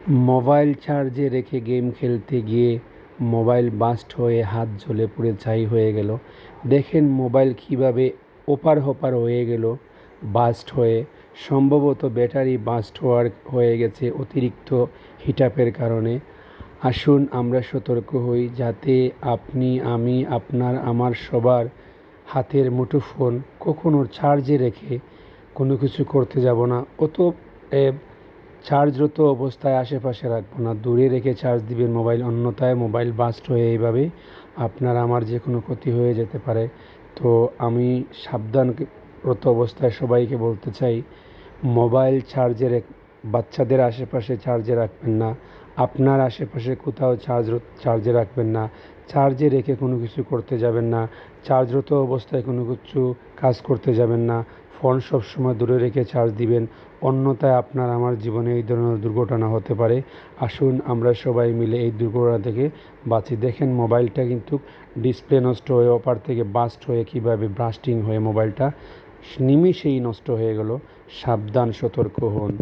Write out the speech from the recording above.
Mobile চার্জে রেখে game খেলতে গিয়ে মোবাইল বাস্ট হয়ে হাত জ্বলে পুড়ে ছাই হয়ে গেল। দেখেন মোবাইল কীভাবে ওপার ওপার হয়ে গেল বাস্ট হয়ে। সম্ভবত ব্যাটারি বাস্ট হয়ে গেছে অতিরিক্ত হিটআপের কারণে। আসুন আমরা সতর্ক হই যাতে আপনি, আমি, আপনার, আমার সবার হাতের মুঠোফোন কখনো চার্জে রেখে কোনো কিছু করতে যাব না। চার্জরত অবস্থায় আশেপাশে রাখবো না, দূরে রেখে চার্জ দিবেন মোবাইল, অন্যথায় মোবাইল বাস্ট হয়ে এইভাবে আপনার আমার যে কোনো ক্ষতি হয়ে যেতে পারে। তো আমি সাবধানরত অবস্থায় সবাইকে বলতে চাই, মোবাইল বাচ্চাদের আশেপাশে চার্জে রাখবেন না, আপনার আশেপাশে কোথাও চার্জে রাখবেন না, চার্জে রেখে কোনো কিছু করতে যাবেন না, চার্জরত অবস্থায় কোনো কিছু কাজ করতে যাবেন না। ফোন সবসময় দূরে রেখে চার্জ দিবেন, অন্যথায় আপনার আমার জীবনে এই ধরনের দুর্ঘটনা হতে পারে। আসুন আমরা সবাই মিলে এই দুর্ঘটনা থেকে বাঁচি। দেখেন মোবাইলটা কিন্তু ডিসপ্লে নষ্ট হয়ে ওপার থেকে বাস্ট হয়ে কীভাবে ব্রাস্টিং হয়ে মোবাইলটা নিমিষেই নষ্ট হয়ে গেল। সাবধান, সতর্ক হন।